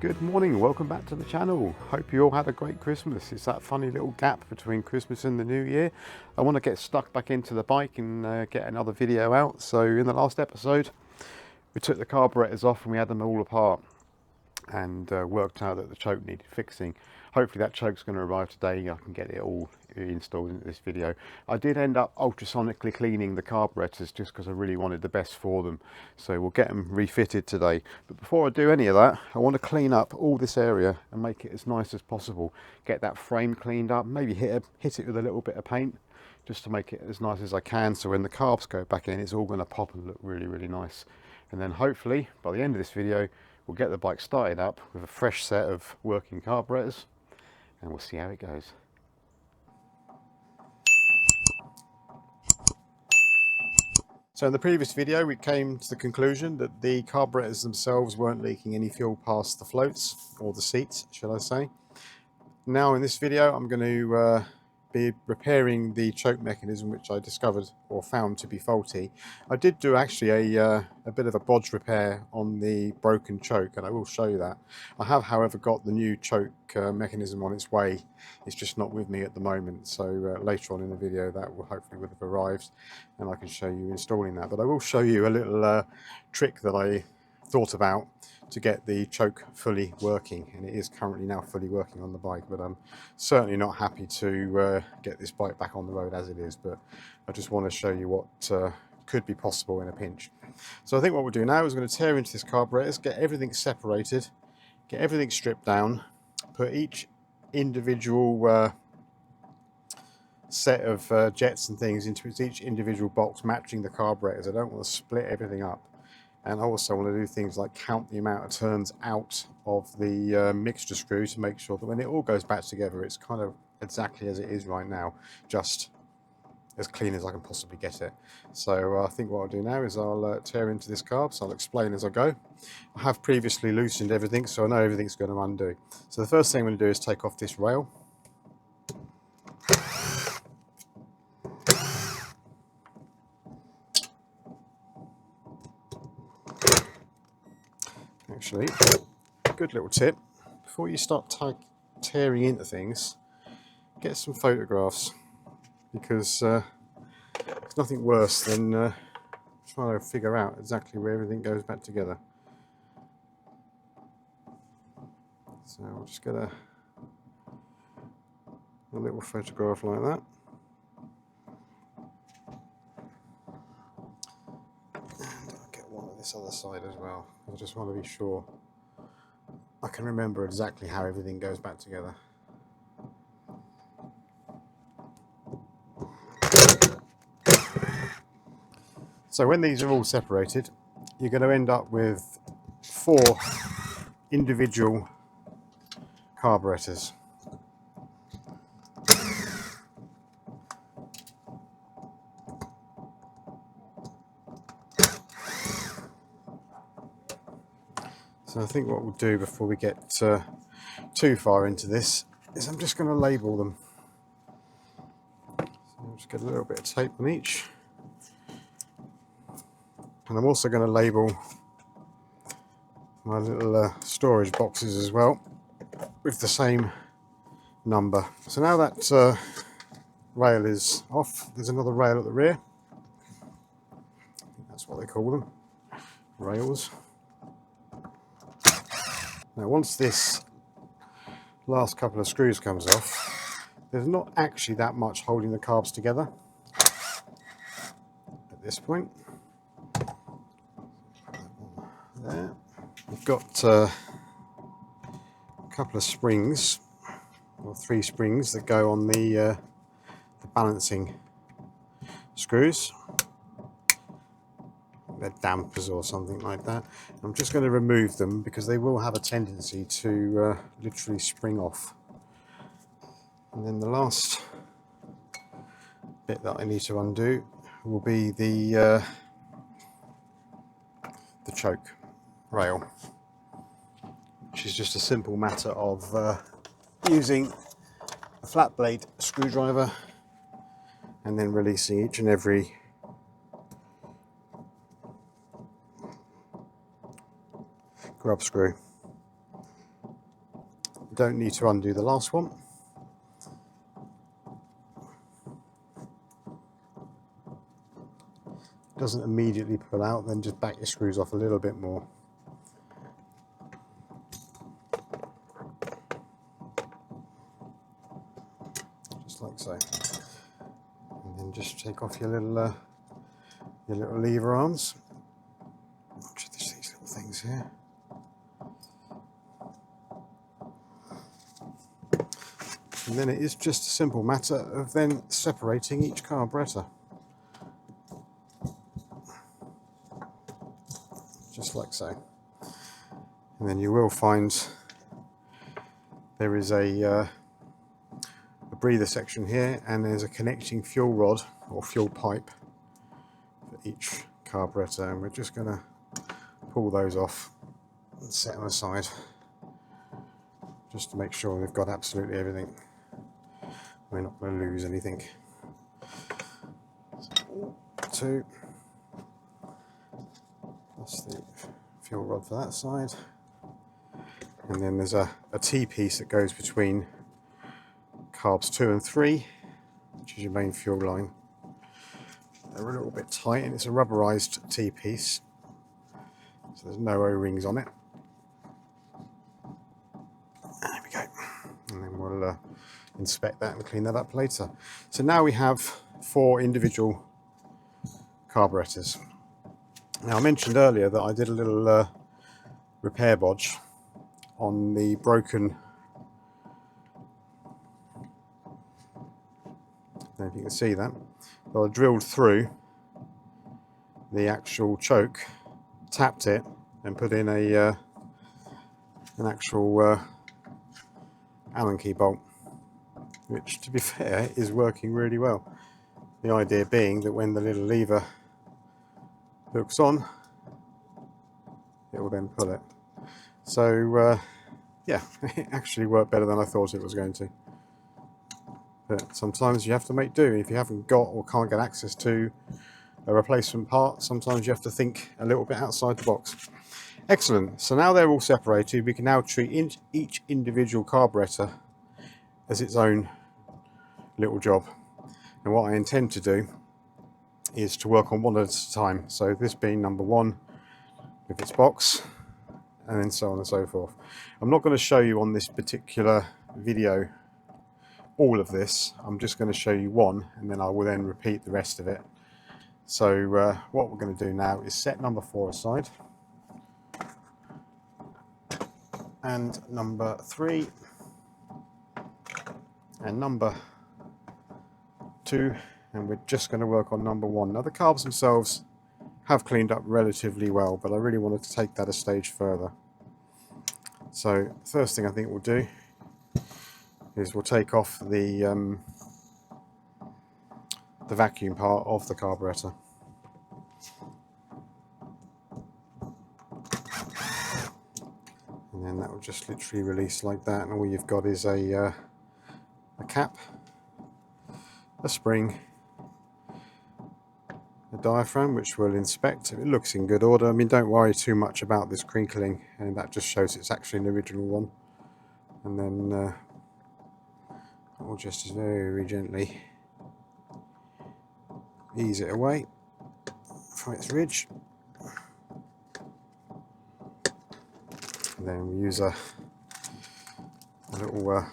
Good morning, welcome back to the channel. Hope you all had a great Christmas. It's that funny little gap between Christmas and the new year. I want to get stuck back into the bike and get another video out. So in the last episode we took the carburetors off and we had them all apart and worked out that the choke needed fixing. Hopefully that choke's going to arrive today. I can get it all installed into this video. I did end up ultrasonically cleaning the carburetors just because I really wanted the best for them. So we'll get them refitted today. But before I do any of that, I want to clean up all this area and make it as nice as possible. Get that frame cleaned up, maybe hit it with a little bit of paint just to make it as nice as I can. So when the carbs go back in, it's all going to pop and look really, really nice. And then hopefully by the end of this video, we'll get the bike started up with a fresh set of working carburetors and we'll see how it goes. So in the previous video we came to the conclusion that the carburetors themselves weren't leaking any fuel past the floats, or the seats shall I say. Now in this video I'm going to be repairing the choke mechanism, which I discovered or found to be faulty. I did do actually a bit of a bodge repair on the broken choke, and I will show you that. I have however got the new choke mechanism on its way. It's just not with me at the moment, so later on in the video that will hopefully would have arrived and I can show you installing that. But I will show you a little trick that I thought about to get the choke fully working, and it is currently now fully working on the bike, but I'm certainly not happy to get this bike back on the road as it is. But I just want to show you what could be possible in a pinch. So I think what we'll do now is we're going to tear into this carburetors, get everything separated, get everything stripped down, put each individual set of jets and things into each individual box matching the carburetors. I don't want to split everything up. And I also want to do things like count the amount of turns out of the mixture screw to make sure that when it all goes back together, it's kind of exactly as it is right now, just as clean as I can possibly get it. So I think what I'll do now is I'll tear into this carb, so I'll explain as I go. I have previously loosened everything, so I know everything's going to undo. So the first thing I'm going to do is take off this rail. Actually, good little tip, before you start tearing into things, get some photographs, because there's nothing worse than trying to figure out exactly where everything goes back together. So I'll just get a little photograph like that. And I'll get one on this other side as well. I just want to be sure I can remember exactly how everything goes back together. So when these are all separated, you're going to end up with 4 individual carburetors. So I think what we'll do before we get too far into this is I'm just going to label them. So I'll just get a little bit of tape on each. And I'm also going to label my little storage boxes as well with the same number. So now that rail is off, there's another rail at the rear. I think that's what they call them, rails. Now once this last couple of screws comes off, there's not actually that much holding the carbs together at this point. There. We've got a couple of springs, or 3 springs that go on the balancing screws. They're dampers or something like that. I'm just going to remove them because they will have a tendency to literally spring off. And then the last bit that I need to undo will be the choke rail, which is just a simple matter of using a flat blade screwdriver and then releasing each and every grub screw. don't need to undo the last one. Doesn't immediately pull out, then just back your screws off a little bit more. Just like so. And then just take off your little lever arms. Just these little things here. And then it is just a simple matter of then separating each carburetor. Just like so. And then you will find there is a breather section here, and there's a connecting fuel rod or fuel pipe for each carburetor, and we're just going to pull those off and set them aside just to make sure they've got absolutely everything. We're not going to lose anything. So, 2. That's the fuel rod for that side. And then there's a T-piece that goes between carbs 2 and 3, which is your main fuel line. They're a little bit tight, and it's a rubberized T-piece, so there's no O-rings on it. There we go. And then we'll inspect that and clean that up later. So now we have 4 individual carburetors. Now, I mentioned earlier that I did a little repair bodge on the broken, I don't know if you can see that, but I drilled through the actual choke, tapped it, and put in an actual Allen key bolt, which, to be fair, is working really well. The idea being that when the little lever hooks on, it will then pull it. So yeah, it actually worked better than I thought it was going to. But sometimes you have to make do. If you haven't got or can't get access to a replacement part, sometimes you have to think a little bit outside the box. Excellent. So now they're all separated, we can now treat each individual carburetor as its own little job. And what I intend to do is to work on one at a time. So this being number 1 with its box, and then so on and so forth. I'm not going to show you on this particular video all of this. I'm just going to show you one, and then I will then repeat the rest of it. So what we're going to do now is set number 4 aside, and number 3, and number 2, and we're just going to work on number 1. Now, the carbs themselves have cleaned up relatively well, but I really wanted to take that a stage further. So first thing I think we'll do is we'll take off the vacuum part of the carburetor. And then that will just literally release like that, and all you've got is a cap, a spring, a diaphragm, which we'll inspect. If it looks in good order, I mean, don't worry too much about this crinkling, and that just shows it's actually an original one. And then we'll just very gently ease it away from its ridge. And then we use a little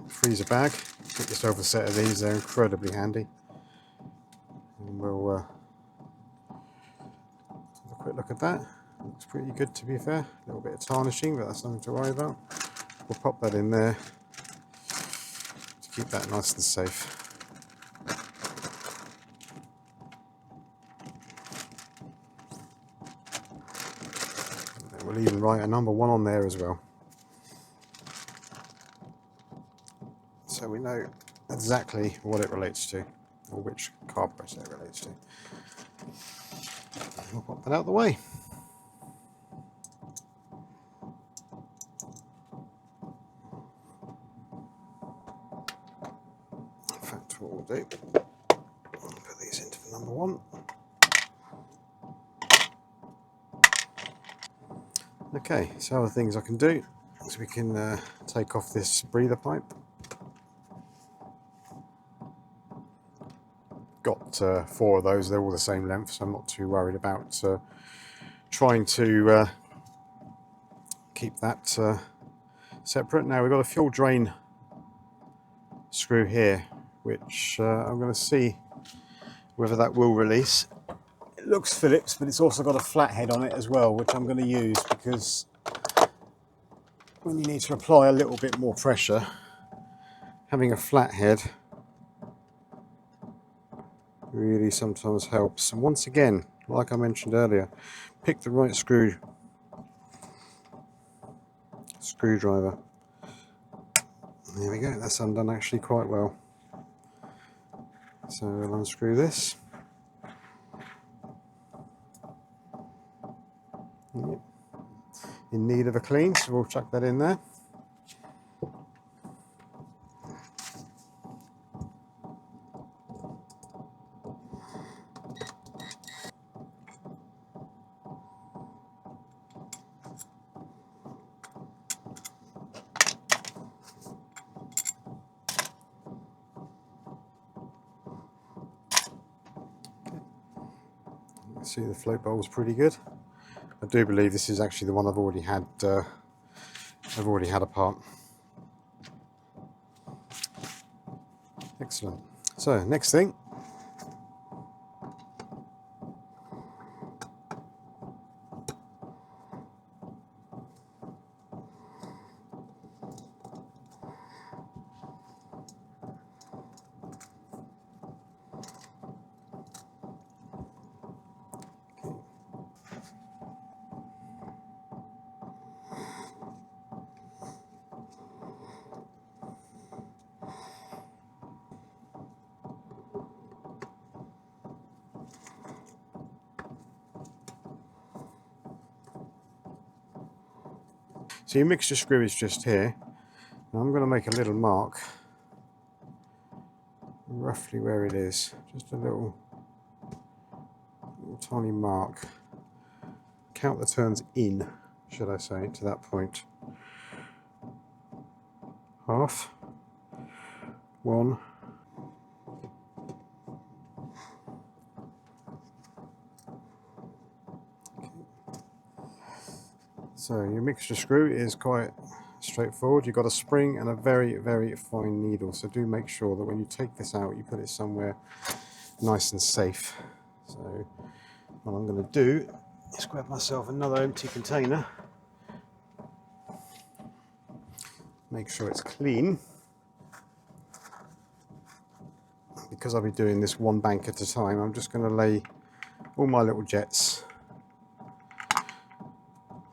freezer bag. Get yourself a set of these, they're incredibly handy. And we'll have a quick look at that. Looks pretty good, to be fair. A little bit of tarnishing, but that's nothing to worry about. We'll pop that in there to keep that nice and safe. And we'll even write a number 1 on there as well, so we know exactly what it relates to, or which carburetor it relates to. We'll pop that out of the way. In fact, what we'll do, I'll put these into the number 1. Okay, so other things I can do So we can take off this breather pipe. Got 4 of those, they're all the same length, so I'm not too worried about trying to keep that separate. Now we've got a fuel drain screw here, which I'm going to see whether that will release. It looks Phillips, but it's also got a flat head on it as well, which I'm going to use because when you need to apply a little bit more pressure, having a flat head really sometimes helps. And once again, like I mentioned earlier, pick the right screwdriver. There we go, that's undone actually quite well. So we'll unscrew this. Yep. In need of a clean, so we'll chuck that in there. See, the float bowl is pretty good. I do believe this is actually the one I've already had apart. Excellent. So next thing, so your mixture screw is just here. Now I'm going to make a little mark roughly where it is, just a little tiny mark. Count the turns in, should I say, to that point. Half, 1, so your mixture screw is quite straightforward. You've got a spring and a very, very fine needle, so do make sure that when you take this out you put it somewhere nice and safe. So what I'm going to do is grab myself another empty container, make sure it's clean, because I'll be doing this one bank at a time. I'm just going to lay all my little jets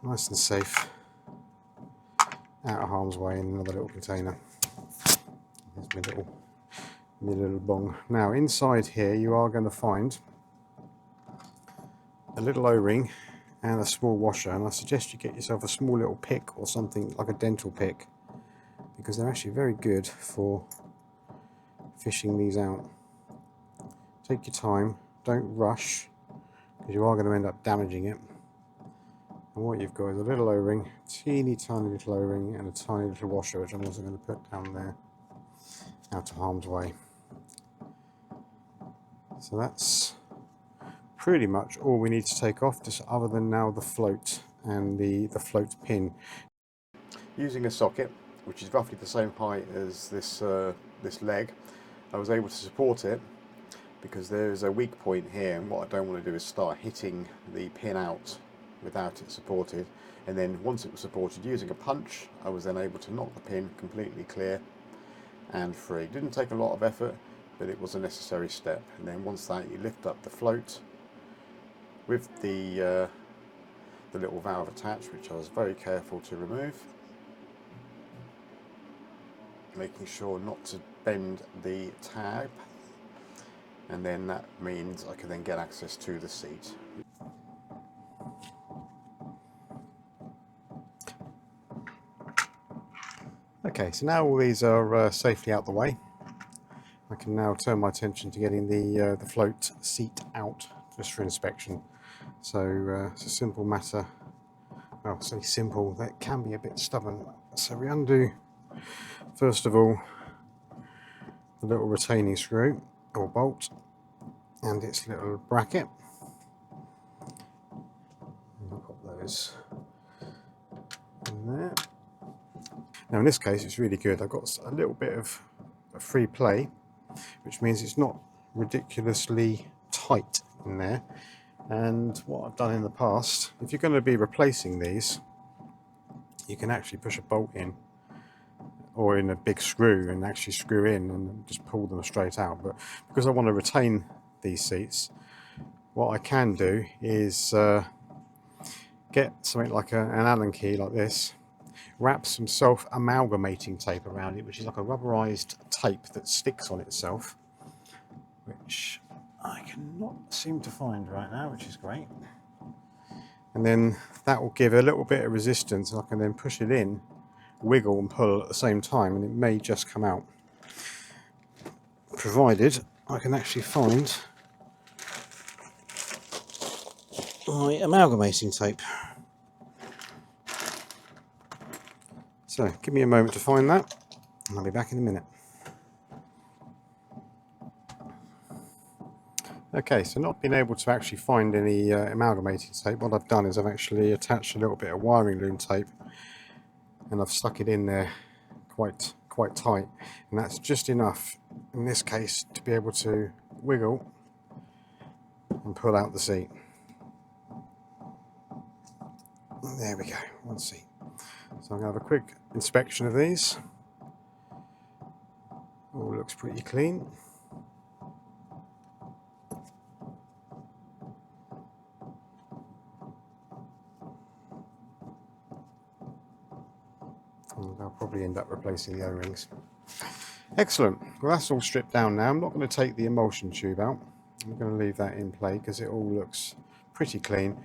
nice and safe out of harm's way in another little container. Here's my little bong. Now inside here you are going to find a little O-ring and a small washer, and I suggest you get yourself a small little pick or something like a dental pick, because they're actually very good for fishing these out. Take your time, don't rush, because you are going to end up damaging it. And what you've got is a little O-ring, teeny tiny little O-ring, and a tiny little washer, which I'm also going to put down there out of harm's way. So that's pretty much all we need to take off, just other than now the float and the float pin. Using a socket, which is roughly the same height as this leg, I was able to support it because there's a weak point here, and what I don't want to do is start hitting the pin out without it supported. And then once it was supported, using a punch, I was then able to knock the pin completely clear and free. Didn't take a lot of effort, but it was a necessary step. And then once that, you lift up the float with the little valve attached, which I was very careful to remove, making sure not to bend the tab, and then that means I can then get access to the seat. Okay, so now all these are safely out the way, I can now turn my attention to getting the float seat out just for inspection. So it's a simple matter. Well, it's only simple, that can be a bit stubborn So we undo, first of all, the little retaining screw or bolt and its little bracket. And I've got those in there. Now in this case it's really good. I've got a little bit of free play, which means it's not ridiculously tight in there. And what I've done in the past, if you're going to be replacing these, you can actually push a bolt in or in a big screw and actually screw in and just pull them straight out. But because I want to retain these seats, what I can do is get something like an Allen key like this, wrap some self-amalgamating tape around it, which is like a rubberized tape that sticks on itself, which I cannot seem to find right now, which is great. And then that will give a little bit of resistance, and I can then push it in, wiggle and pull at the same time, and it may just come out, provided I can actually find my amalgamating tape. So give me a moment to find that and I'll be back in a minute. Okay, so not being able to actually find any amalgamating tape, what I've done is I've actually attached a little bit of wiring loom tape and I've stuck it in there quite tight, and that's just enough in this case to be able to wiggle and pull out the seat. There we go, one seat. So I'm going to have a quick inspection of these. All looks pretty clean. And I'll probably end up replacing the O-rings. Excellent. Well, that's all stripped down now. I'm not going to take the emulsion tube out. I'm going to leave that in play because it all looks pretty clean.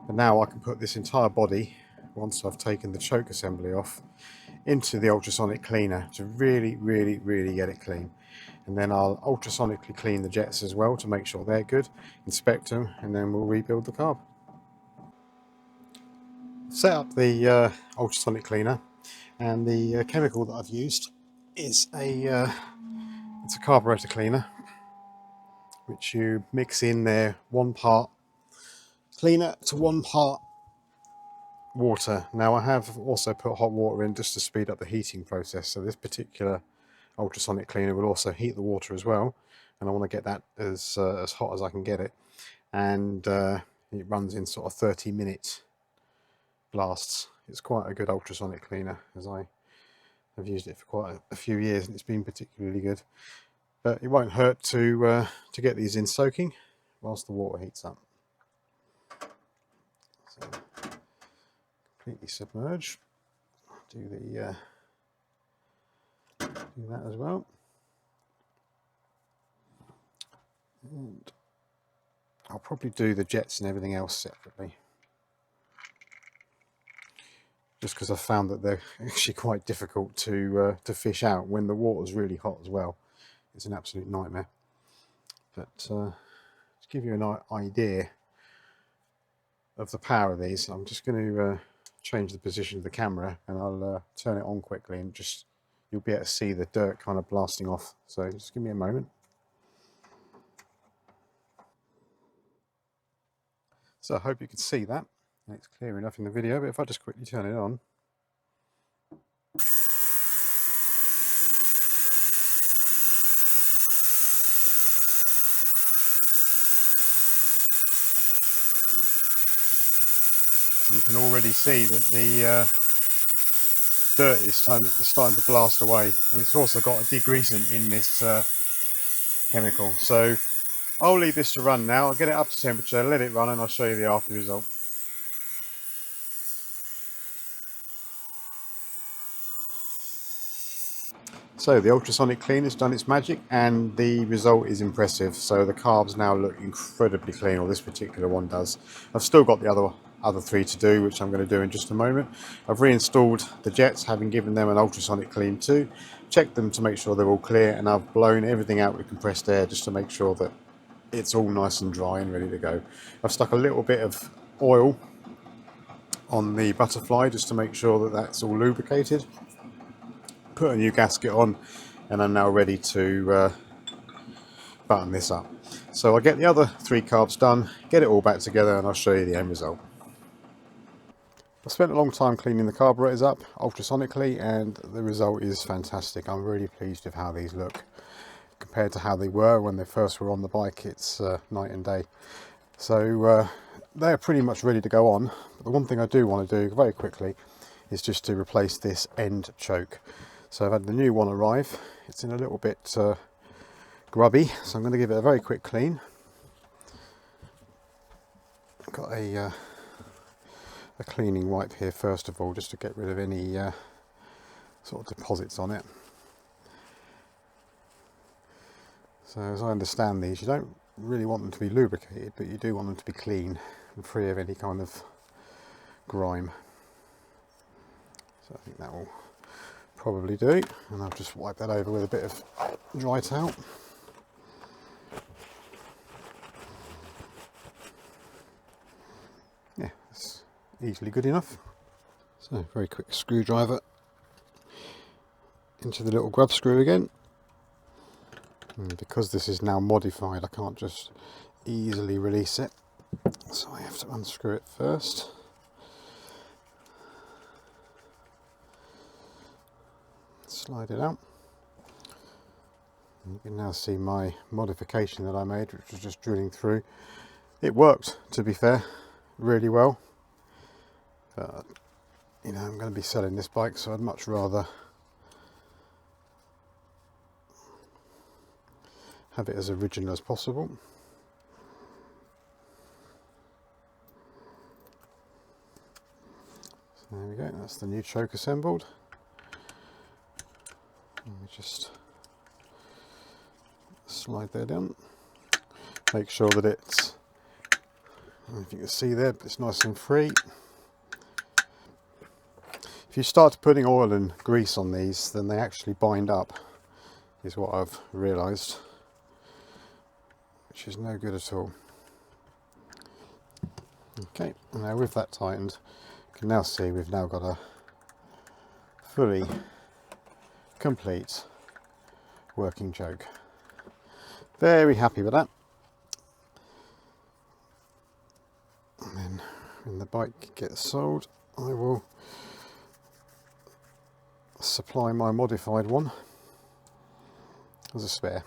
But now I can put this entire body, once I've taken the choke assembly off, into the ultrasonic cleaner to really get it clean. And then I'll ultrasonically clean the jets as well to make sure they're good, inspect them, and then we'll rebuild the carb. Set up the ultrasonic cleaner, and the chemical that I've used is it's a carburetor cleaner, which you mix in there 1 part cleaner to 1 part water. Now I have also put hot water in just to speed up the heating process, so this particular ultrasonic cleaner will also heat the water as well, and I want to get that as hot as I can get it, and it runs in sort of 30-minute blasts. It's quite a good ultrasonic cleaner, as I have used it for quite a few years and it's been particularly good. But it won't hurt to get these in soaking whilst the water heats up. So completely submerge. Do that as well. And I'll probably do the jets and everything else separately, just because I've found that they're actually quite difficult to fish out when the water's really hot as well. It's an absolute nightmare. But to give you an idea of the power of these, I'm just going to change the position of the camera, and I'll turn it on quickly, and just you'll be able to see the dirt kind of blasting off. So just give me a moment. So I hope you can see that. It's clear enough in the video, but if I just quickly turn it on, you can already see that the dirt is starting to blast away, and it's also got a degreasant in this chemical. So I'll leave this to run now. I'll get it up to temperature, let it run, and I'll show you the after result. So the ultrasonic cleaner has done its magic, and the result is impressive. So the carbs now look incredibly clean, or this particular one does. I've still got the other 3 to do, which I'm going to do in just a moment. I've reinstalled the jets, having given them an ultrasonic clean too. Checked them to make sure they're all clear, and I've blown everything out with compressed air just to make sure that it's all nice and dry and ready to go. I've stuck a little bit of oil on the butterfly just to make sure that that's all lubricated. Put a new gasket on, and I'm now ready to button this up. So I'll get the other 3 carbs done, get it all back together, and I'll show you the end result. I spent a long time cleaning the carburetors up ultrasonically, and the result is fantastic. I'm really pleased with how these look compared to how they were when they first were on the bike. It's night and day. So they're pretty much ready to go on. But the one thing I do want to do very quickly is just to replace this end choke. So I've had the new one arrive. It's in a little bit grubby, so I'm going to give it a very quick clean. I've got a cleaning wipe here first of all, just to get rid of any sort of deposits on it. So as I understand these, you don't really want them to be lubricated, but you do want them to be clean and free of any kind of grime. So I think that will probably do, and I'll just wipe that over with a bit of dry towel. Yeah, that's easily good enough. So very quick screwdriver into the little grub screw again. And because this is now modified, I can't just easily release it, so I have to unscrew it first. Slide it out. And you can now see my modification that I made, which was just drilling through. It worked, to be fair, really well. But, you know, I'm going to be selling this bike, so I'd much rather have it as original as possible. So there we go, that's the new choke assembled. Let me just slide that down. Make sure that it's, I don't know if you can see there, but it's nice and free. If you start putting oil and grease on these, then they actually bind up, is what I've realised, which is no good at all. Okay, now with that tightened, you can now see we've now got a fully complete working choke. Very happy with that. And then when the bike gets sold, I will supply my modified one as a spare.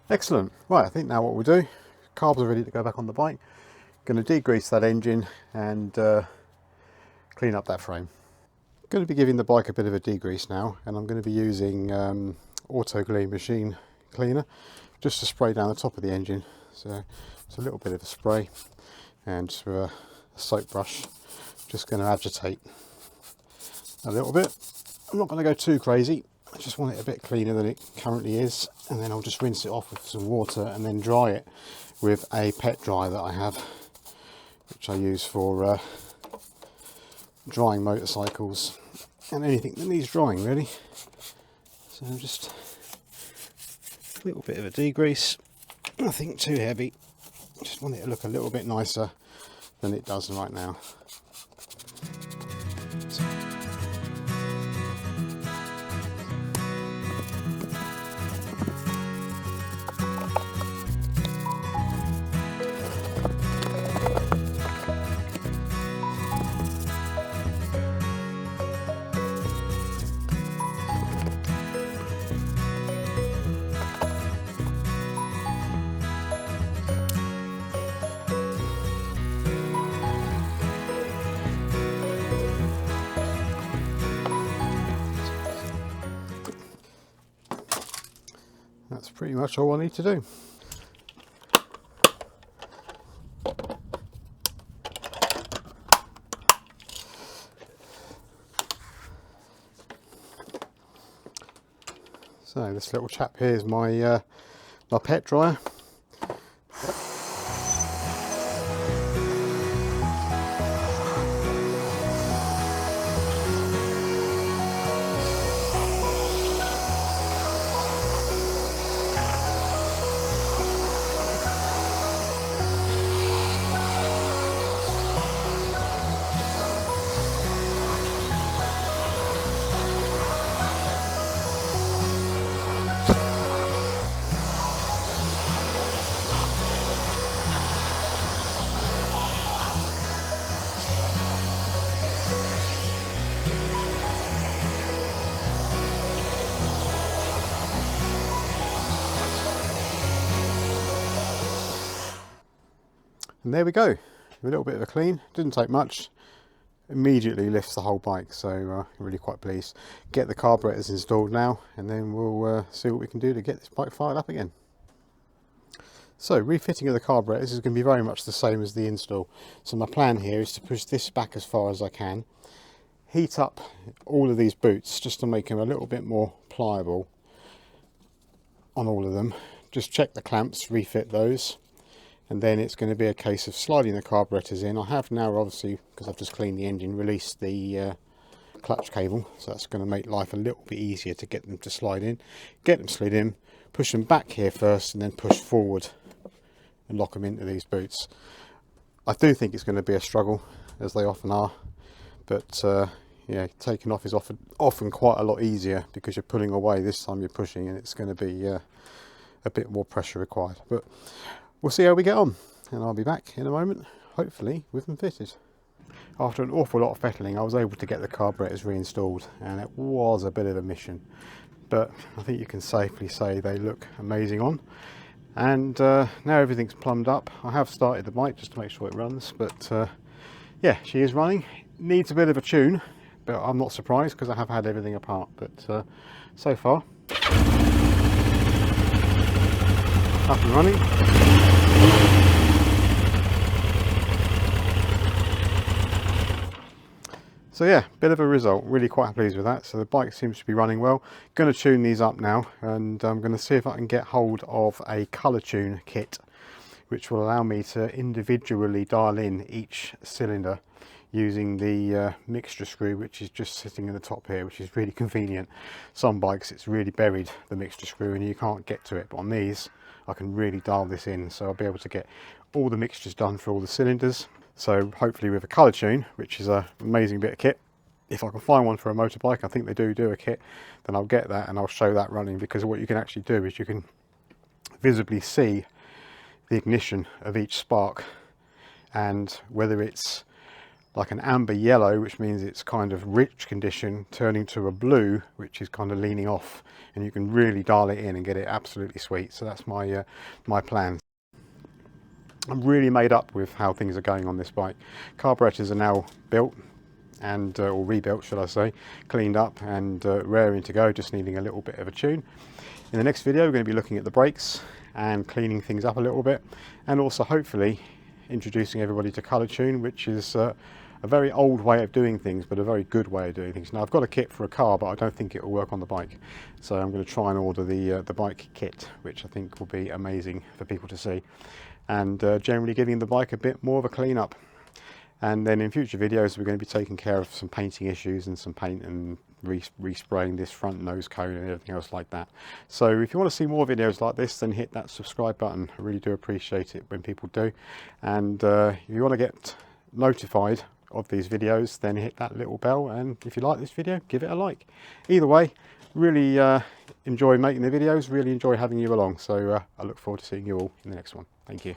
Excellent. Right, I think now what we'll do, carbs are ready to go back on the bike. Going to degrease that engine and clean up that frame. Going to be giving the bike a bit of a degrease now, and I'm going to be using auto glue machine cleaner just to spray down the top of the engine. So it's a little bit of a spray, and just with a soap brush, just going to agitate a little bit. I'm not going to go too crazy, I just want it a bit cleaner than it currently is, and then I'll just rinse it off with some water and then dry it with a pet dryer that I have, which I use for drying motorcycles and anything that needs drying really. So just a little bit of a degrease, nothing too heavy, just want it to look a little bit nicer than it does right now. That's pretty much all I need to do. So this little chap here is my my pet dryer. And there we go, a little bit of a clean, didn't take much. Immediately lifts the whole bike, so really quite pleased. Get the carburetors installed now, and then we'll see what we can do to get this bike fired up again. So refitting of the carburetors is going to be very much the same as the install. So my plan here is to push this back as far as I can, heat up all of these boots just to make them a little bit more pliable on all of them. Just check the clamps, refit those, and then it's going to be a case of sliding the carburetors in. I have now, obviously, because I've just cleaned the engine, released the clutch cable, so that's going to make life a little bit easier to get them to slide in. Get them slid in, push them back here first, and then push forward and lock them into these boots. I do think it's going to be a struggle, as they often are, but yeah, taking off is often quite a lot easier because you're pulling away. This time you're pushing, and it's going to be a bit more pressure required. But we'll see how we get on, and I'll be back in a moment, hopefully with them fitted. After an awful lot of fettling, I was able to get the carburetors reinstalled, and it was a bit of a mission, but I think you can safely say they look amazing on. And now everything's plumbed up. I have started the bike just to make sure it runs, but yeah, she is running. Needs a bit of a tune, but I'm not surprised because I have had everything apart. But so far, up and running. So yeah, bit of a result, really quite pleased with that. So the bike seems to be running well. Going to tune these up now, and I'm going to see if I can get hold of a colour tune kit, which will allow me to individually dial in each cylinder using the mixture screw, which is just sitting in the top here, which is really convenient. Some bikes it's really buried, the mixture screw, and you can't get to it, but on these I can really dial this in, so I'll be able to get all the mixtures done for all the cylinders. So hopefully with a colour tune, which is an amazing bit of kit, if I can find one for a motorbike, I think they do a kit, then I'll get that and I'll show that running, because what you can actually do is you can visibly see the ignition of each spark, and whether it's like an amber yellow, which means it's kind of rich condition, turning to a blue, which is kind of leaning off, and you can really dial it in and get it absolutely sweet. So that's my my plan. I'm really made up with how things are going on this bike. Carburetors are now built, and or rebuilt should I say, cleaned up and raring to go, just needing a little bit of a tune. In the next video we're going to be looking at the brakes and cleaning things up a little bit, and also hopefully introducing everybody to colour tune, which is a very old way of doing things, but a very good way of doing things. Now I've got a kit for a car, but I don't think it will work on the bike, so I'm going to try and order the bike kit, which I think will be amazing for people to see, and generally giving the bike a bit more of a clean up. And then in future videos we're going to be taking care of some painting issues and some paint and respraying this front nose cone and everything else like that. So if you want to see more videos like this, then hit that subscribe button. I really do appreciate it when people do. And if you want to get notified of these videos, then hit that little bell, and if you like this video, give it a like. Either way, really enjoy making the videos, really enjoy having you along, so I look forward to seeing you all in the next one. Thank you.